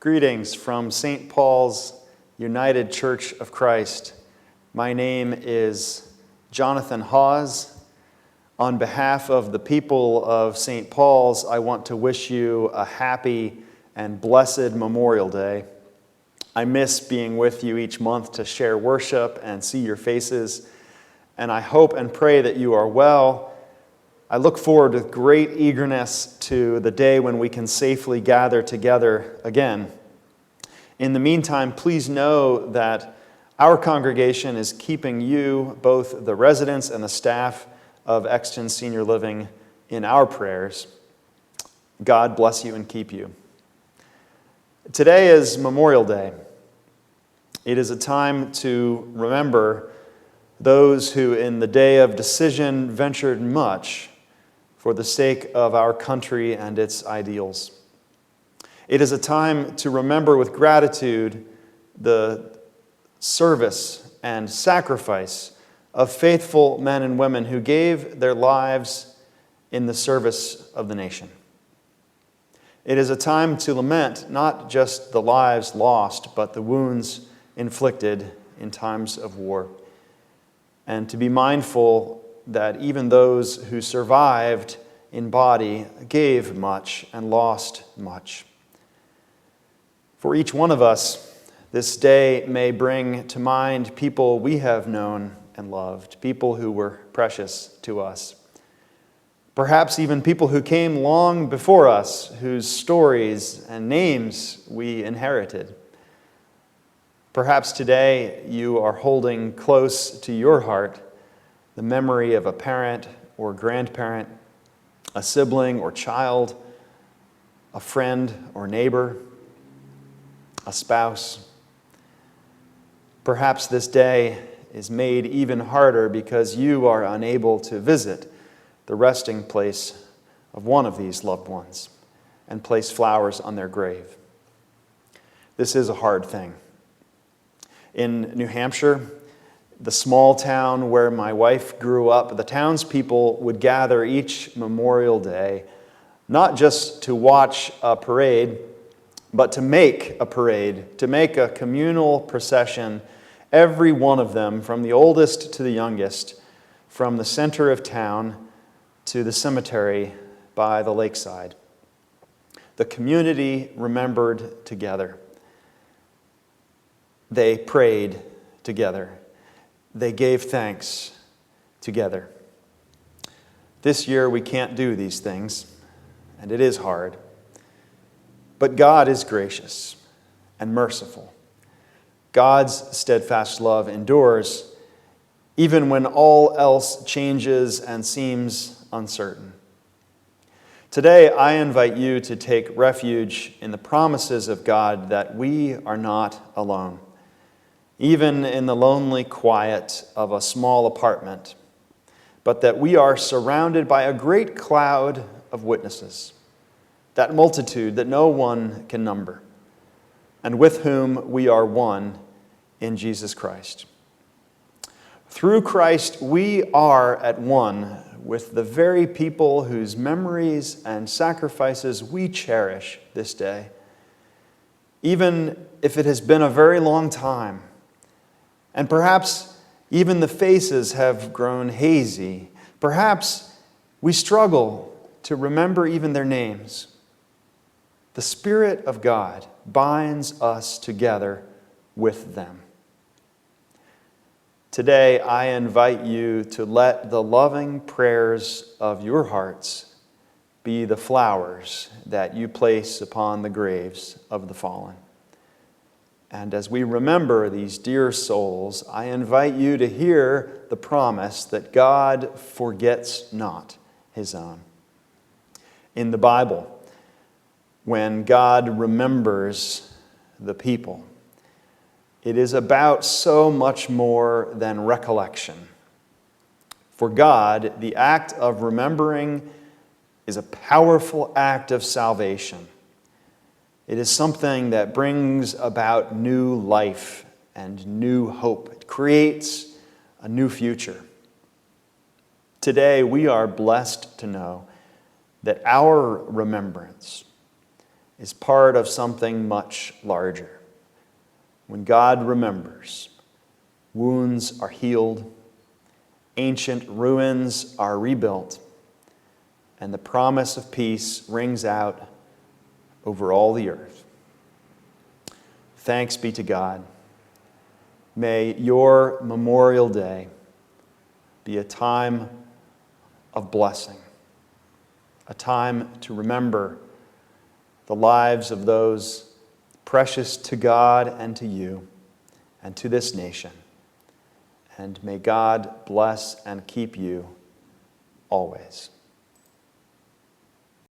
Greetings from St. Paul's United Church of Christ. My name is Jonathan Hawes. On behalf of the people of St. Paul's, I want to wish you a happy and blessed Memorial Day. I miss being with you each month to share worship and see your faces, and I hope and pray that you are well. I look forward with great eagerness to the day when we can safely gather together again. In the meantime, please know that our congregation is keeping you, both the residents and the staff of Exton Senior Living, in our prayers. God bless you and keep you. Today is Memorial Day. It is a time to remember those who in the day of decision ventured much for the sake of our country and its ideals. It is a time to remember with gratitude the service and sacrifice of faithful men and women who gave their lives in the service of the nation. It is a time to lament not just the lives lost, but the wounds inflicted in times of war, and to be mindful that even those who survived in body gave much and lost much. For each one of us, this day may bring to mind people we have known and loved, people who were precious to us. Perhaps even people who came long before us, whose stories and names we inherited. Perhaps today you are holding close to your heart the memory of a parent or grandparent, a sibling or child, a friend or neighbor, a spouse. Perhaps this day is made even harder because you are unable to visit the resting place of one of these loved ones and place flowers on their grave. This is a hard thing. In New Hampshire, the small town where my wife grew up, the townspeople would gather each Memorial Day, not just to watch a parade, but to make a parade, to make a communal procession, every one of them, from the oldest to the youngest, from the center of town to the cemetery by the lakeside. The community remembered together. They prayed together. They gave thanks together. This year we can't do these things, and it is hard. But God is gracious and merciful. God's steadfast love endures even when all else changes and seems uncertain. Today, I invite you to take refuge in the promises of God that we are not alone, even in the lonely quiet of a small apartment, but that we are surrounded by a great cloud of witnesses, that multitude that no one can number, and with whom we are one in Jesus Christ. Through Christ, we are at one with the very people whose memories and sacrifices we cherish this day. Even if it has been a very long time, and perhaps even the faces have grown hazy, perhaps we struggle to remember even their names, the Spirit of God binds us together with them. Today, I invite you to let the loving prayers of your hearts be the flowers that you place upon the graves of the fallen. And as we remember these dear souls, I invite you to hear the promise that God forgets not His own. In the Bible, when God remembers the people, it is about so much more than recollection. For God, the act of remembering is a powerful act of salvation. It is something that brings about new life and new hope. It creates a new future. Today, we are blessed to know that our remembrance is part of something much larger. When God remembers, wounds are healed, ancient ruins are rebuilt, and the promise of peace rings out over all the earth. Thanks be to God. May your Memorial Day be a time of blessing, a time to remember the lives of those precious to God and to you and to this nation. And may God bless and keep you always.